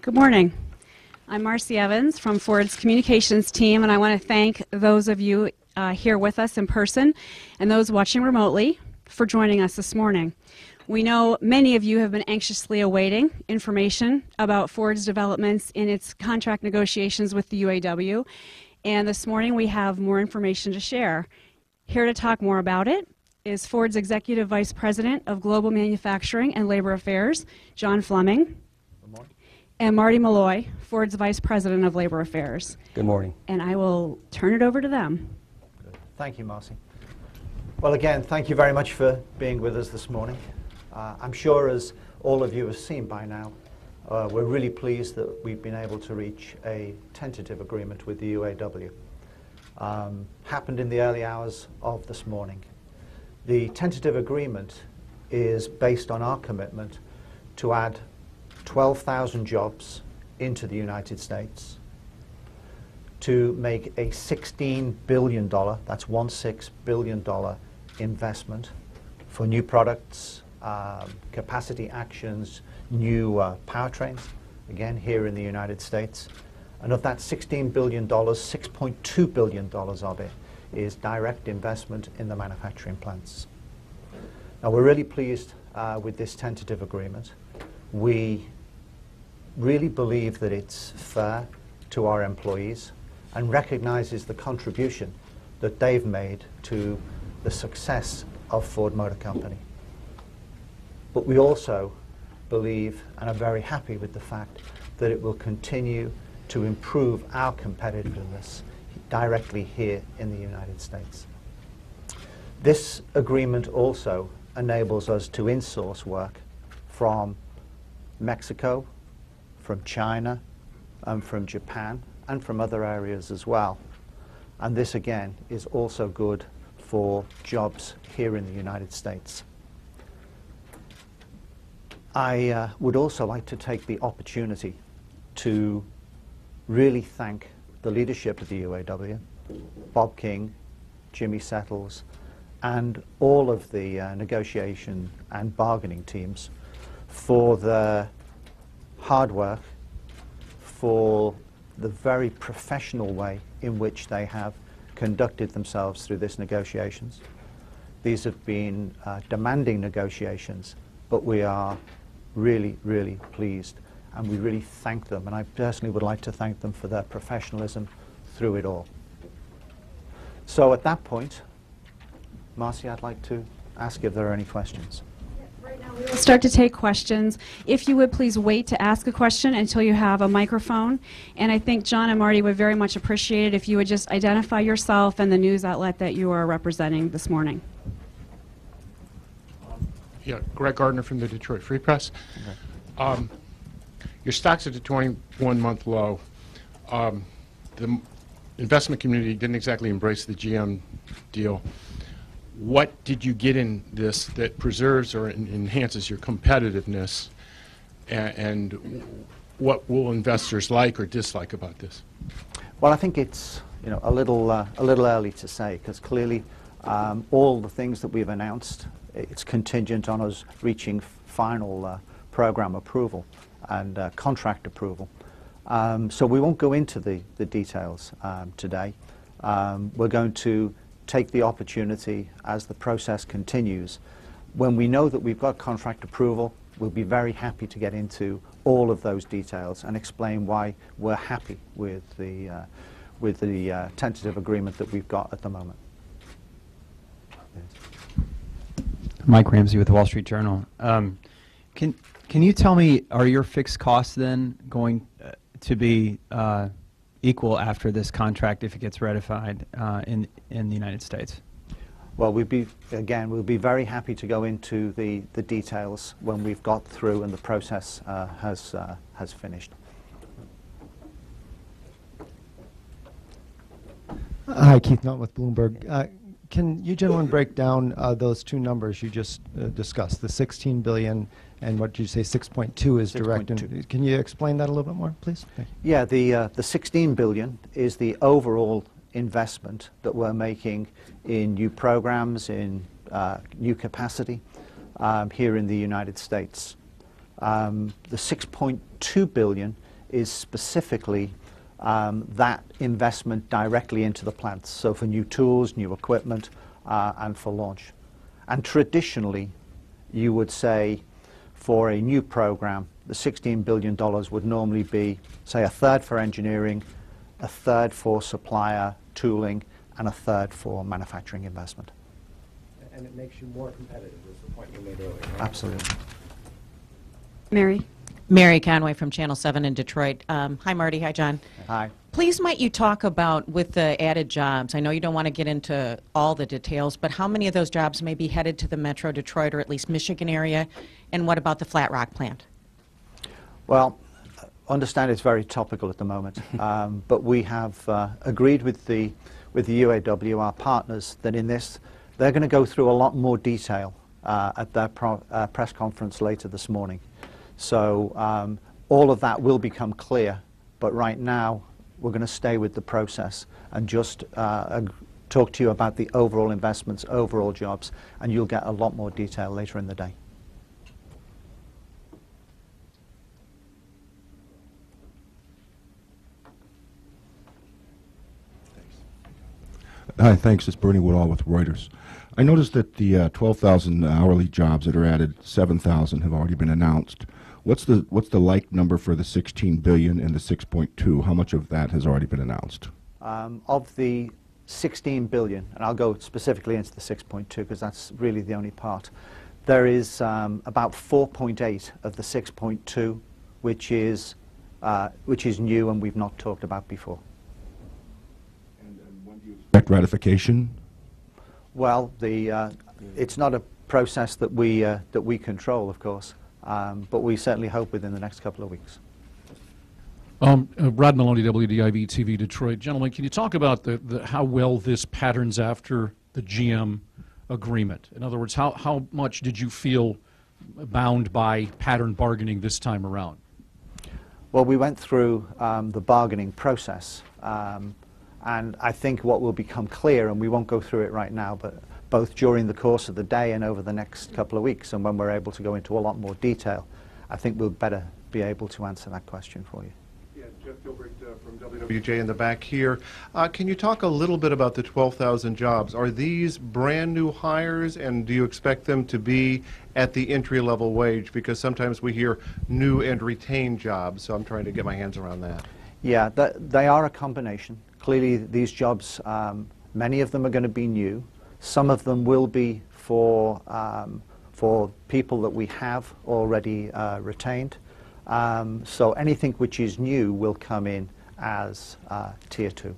Good morning. I'm Marcy Evans from Ford's communications team, and I want to thank those of you here with us in person and those watching remotely for joining us this morning. We know many of you have been anxiously awaiting information about Ford's developments in its contract negotiations with the UAW, and this morning we have more information to share. Here to talk more about it is Ford's Executive Vice President of Global Manufacturing and Labor Affairs, John Fleming. And Marty Mulloy, Ford's Vice President of Labor Affairs. Good morning. And I will turn it over to them. Good. Thank you, Marcy. Well, again, thank you very much for being with us this morning. I'm sure, as all of you have seen by now, we're really pleased that we've been able to reach a tentative agreement with the UAW. Happened in the early hours of this morning. The tentative agreement is based on our commitment to add 12,000 jobs into the United States, to make a $16 billion, that's $16 billion investment for new products, capacity actions, new powertrains, again here in the United States. And of that $16 billion, $6.2 billion of it is direct investment in the manufacturing plants. Now, we're really pleased with this tentative agreement. We really believe that it's fair to our employees and recognizes the contribution that they've made to the success of Ford Motor Company. But we also believe and are very happy with the fact that it will continue to improve our competitiveness directly here in the United States. This agreement also enables us to insource work from Mexico, from China, and from Japan, and from other areas as well. And this, again, is also good for jobs here in the United States. I would also like to take the opportunity to really thank the leadership of the UAW, Bob King, Jimmy Settles, and all of the negotiation and bargaining teams for their hard work, for the very professional way in which they have conducted themselves through these negotiations. These have been demanding negotiations, but we are really, really pleased, and we really thank them, and I personally would like to thank them for their professionalism through it all. So at that point, Marcy, I'd like to ask if there are any questions. Right now we will start to take questions. If you would please wait to ask a question until you have a microphone. And I think John and Marty would very much appreciate it if you would just identify yourself and the news outlet that you are representing this morning. Yeah, Greg Gardner from the Detroit Free Press. Okay. Your stock's at a 21-month low. The investment community didn't exactly embrace the GM deal. What did you get in this that preserves or enhances your competitiveness, and what will investors like or dislike about this? Well, I think it's a little early to say, because clearly all the things that we've announced, it's contingent on us reaching final program approval and contract approval. So we won't go into the details today. We're going to take the opportunity as the process continues. When we know that we've got contract approval, we'll be very happy to get into all of those details and explain why we're happy with the tentative agreement that we've got at the moment. Yes. Mike Ramsey with the Wall Street Journal. Can you tell me, are your fixed costs then going to be equal after this contract if it gets ratified in the United States? Well, we'll be very happy to go into the details when we've got through and the process has finished. Hi, Keith Nutt with Bloomberg. Can you gentlemen break down those two numbers you just discussed, the $16 billion and what did you say, 6.2 is direct? Can you explain that a little bit more, please? Yeah, the $16 billion is the overall investment that we're making in new programs, in new capacity here in the United States. The $6.2 billion is specifically that investment directly into the plants, so for new tools, new equipment, and for launch. And traditionally, you would say for a new program, the $16 billion would normally be, say, a third for engineering, a third for supplier tooling, and a third for manufacturing investment. And it makes you more competitive, is the point you made earlier, right? Absolutely. Mary? Mary Conway from Channel 7 in Detroit. Hi, Marty. Hi, John. Hi. Please might you talk about, with the added jobs, I know you don't want to get into all the details, but how many of those jobs may be headed to the Metro Detroit or at least Michigan area, and what about the Flat Rock plant? Well, understand it's very topical at the moment, but we have agreed with the UAW, our partners, that in this, they're going to go through a lot more detail at their press conference later this morning. So all of that will become clear, but right now we're going to stay with the process and just talk to you about the overall investments, overall jobs, and you'll get a lot more detail later in the day. Hi, thanks. It's Bernie Woodall with Reuters. I noticed that the 12,000 hourly jobs that are added, 7,000 have already been announced. What's the like number for the 16 billion and the 6.2? How much of that has already been announced? Of the 16 billion, and I'll go specifically into the 6.2 because that's really the only part, there is about 4.8 of the 6.2 which is new and we've not talked about before. And when do you expect ratification? Well, it's not a process that we control, of course, but we certainly hope within the next couple of weeks. Rod Maloney, WXYZ-TV, Detroit. Gentlemen, can you talk about how well this patterns after the GM agreement? In other words, how much did you feel bound by pattern bargaining this time around? Well, we went through the bargaining process, and I think what will become clear, and we won't go through it right now, but both during the course of the day and over the next couple of weeks, and when we're able to go into a lot more detail, I think we'll better be able to answer that question for you. Yeah, Jeff Gilbert from WWJ in the back here. Can you talk a little bit about the 12,000 jobs? Are these brand new hires, and do you expect them to be at the entry-level wage? Because sometimes we hear new and retained jobs, so I'm trying to get my hands around that. Yeah, they are a combination. Clearly, these jobs, many of them are going to be new. Some of them will be for people that we have already retained. So anything which is new will come in as Tier 2.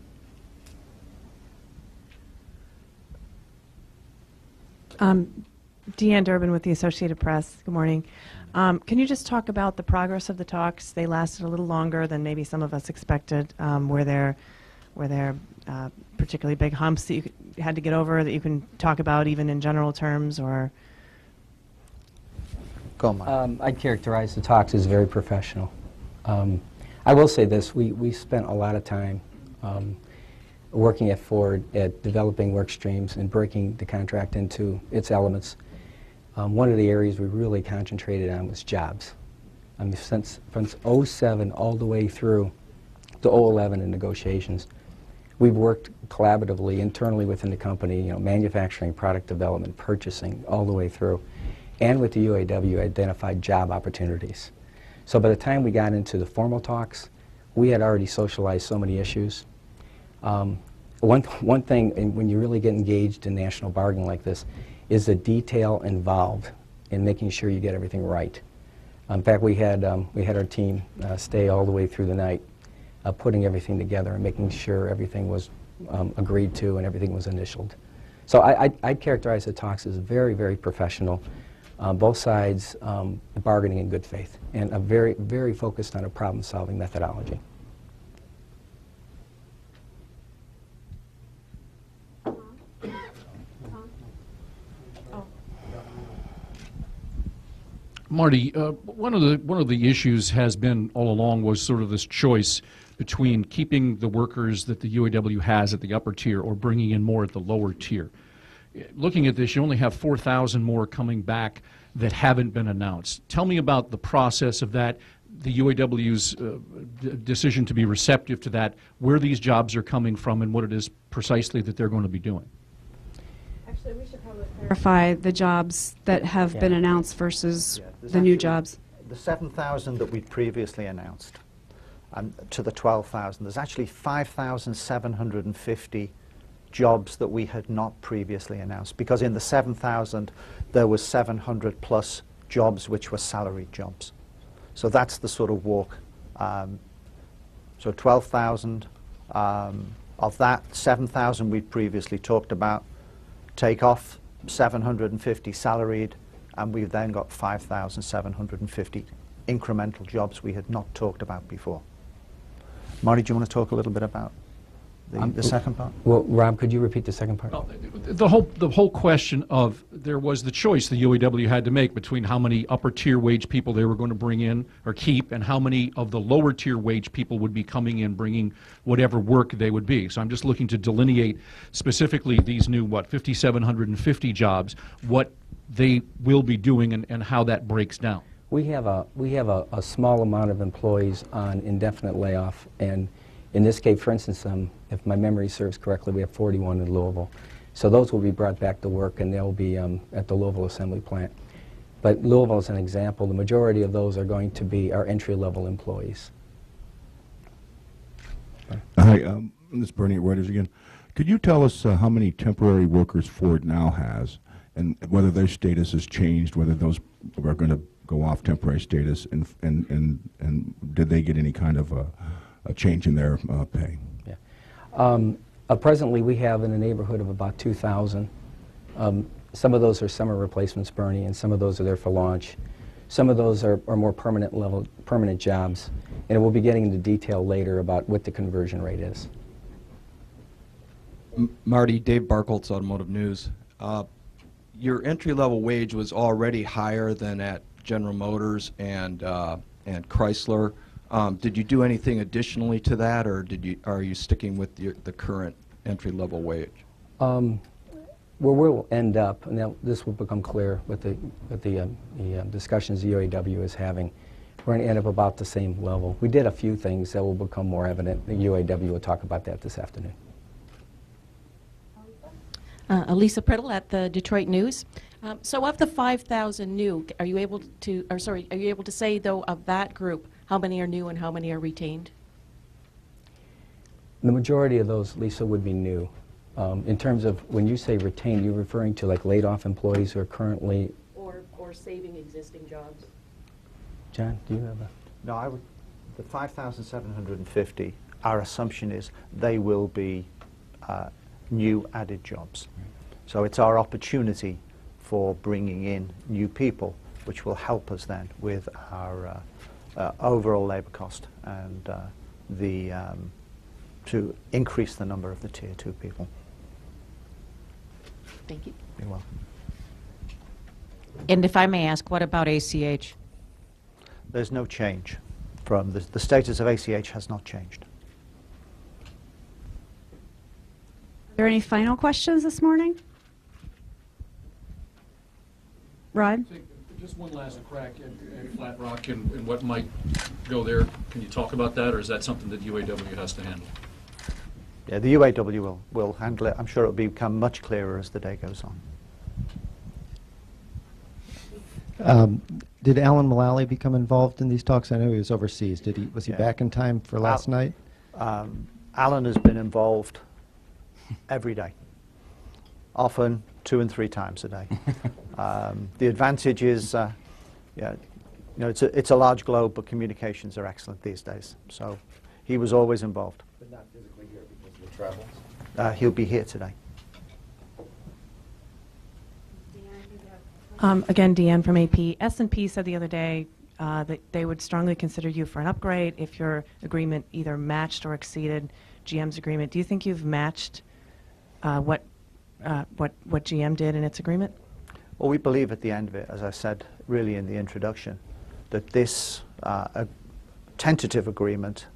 Deanne Durbin with the Associated Press. Good morning. Can you just talk about the progress of the talks? They lasted a little longer than maybe some of us expected. Were there particularly big humps that you had to get over that you can talk about even in general terms, or? Go on, Mike. I'd characterize the talks as very professional. I will say this, we spent a lot of time working at Ford at developing work streams and breaking the contract into its elements. One of the areas we really concentrated on was jobs. Since from 2007 all the way through to 2011 in negotiations, we've worked collaboratively internally within the company, manufacturing, product development, purchasing, all the way through. And with the UAW, identified job opportunities. So by the time we got into the formal talks, we had already socialized so many issues. One thing, and when you really get engaged in national bargaining like this, is the detail involved in making sure you get everything right. In fact, we had our team stay all the way through the night, putting everything together and making sure everything was agreed to and everything was initialed. So I'd characterize the talks as very, very professional. Both sides bargaining in good faith and a very, very focused on a problem-solving methodology. Marty, one of the issues has been all along was sort of this choice between keeping the workers that the UAW has at the upper tier or bringing in more at the lower tier. Looking at this, you only have 4,000 more coming back that haven't been announced. Tell me about the process of that. the UAW's decision to be receptive to that, where these jobs are coming from, and what it is precisely that they're going to be doing. Actually, we should probably clarify the jobs that have been announced versus the new jobs. The 7,000 that we'd previously announced to the 12,000, there's actually 5,750 jobs that we had not previously announced, because in the 7,000 there was 700 plus jobs which were salaried jobs. So that's the sort of walk. So 12,000, of that 7,000 we'd previously talked about, take off 750 salaried, and we've then got 5,750 incremental jobs we had not talked about before. Marty, do you want to talk a little bit about the second part? Well, Rob, could you repeat the second part? Well, the whole question of, there was the choice the UAW had to make between how many upper tier wage people they were going to bring in or keep, and how many of the lower tier wage people would be coming in bringing whatever work they would be. So I'm just looking to delineate specifically these new, 5,750 jobs, what they will be doing and how that breaks down. We have a small amount of employees on indefinite layoff, and in this case, for instance, if my memory serves correctly, we have 41 in Louisville. So those will be brought back to work, and they'll be at the Louisville assembly plant. But Louisville is an example. The majority of those are going to be our entry-level employees. Hi, this is Bernie at Reuters again. Could you tell us how many temporary workers Ford now has, and whether their status has changed, whether those are going to go off temporary status, and did they get any kind of a change in their pay? Yeah. Presently, we have in the neighborhood of about 2,000. Some of those are summer replacements, Bernie, and some of those are there for launch. Some of those are more permanent jobs, and we'll be getting into detail later about what the conversion rate is. Marty, Dave Barkoltz, Automotive News. Your entry-level wage was already higher than at General Motors and Chrysler. Did you do anything additionally to that, or are you sticking with the current entry-level wage? Where we'll end up, and this will become clear with the discussions the UAW is having, we're going to end up about the same level. We did a few things that will become more evident. The UAW will talk about that this afternoon. Elisa Priddle at the Detroit News. So of the 5,000 new, are you able to say, though, of that group, how many are new and how many are retained? The majority of those, Lisa, would be new. In terms of when you say retained, you're referring to like laid off employees who are currently... Or saving existing jobs. John, do you have a... No, the 5,750, our assumption is they will be new added jobs. So it's our opportunity for bringing in new people, which will help us then with our overall labor cost and to increase the number of the Tier 2 people. Thank you. You're welcome. And if I may ask, what about ACH? There's no change. From the status of ACH has not changed. Are there any final questions this morning? Rod? Just one last crack at Flat Rock and what might go there. Can you talk about that, or is that something that UAW has to handle? Yeah, the UAW will handle it. I'm sure it will become much clearer as the day goes on. Did Alan Mulloy become involved in these talks? I know he was overseas. Was he back in time for last night? Alan has been involved every day, often 2 and 3 times a day. The advantage is, it's a large globe, but communications are excellent these days. So he was always involved. But not physically here because of the travels? He'll be here today. Again, Deanne from AP. S&P said the other day that they would strongly consider you for an upgrade if your agreement either matched or exceeded GM's agreement. Do you think you've matched what GM did in its agreement? Well, we believe at the end of it, as I said really in the introduction, that this tentative agreement,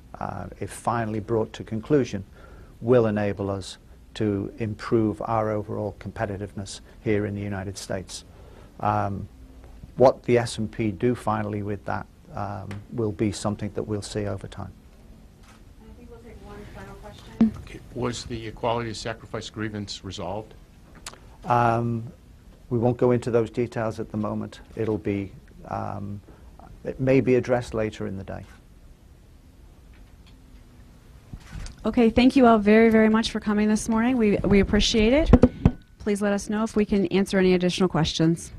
if finally brought to conclusion, will enable us to improve our overall competitiveness here in the United States. What the S&P do finally with that will be something that we'll see over time. I think we'll take one final question. Okay. Was the equality of sacrifice grievance resolved? We won't go into those details at the moment. It'll be, it may be addressed later in the day. Okay, thank you all very, very much for coming this morning. We appreciate it. Please let us know if we can answer any additional questions.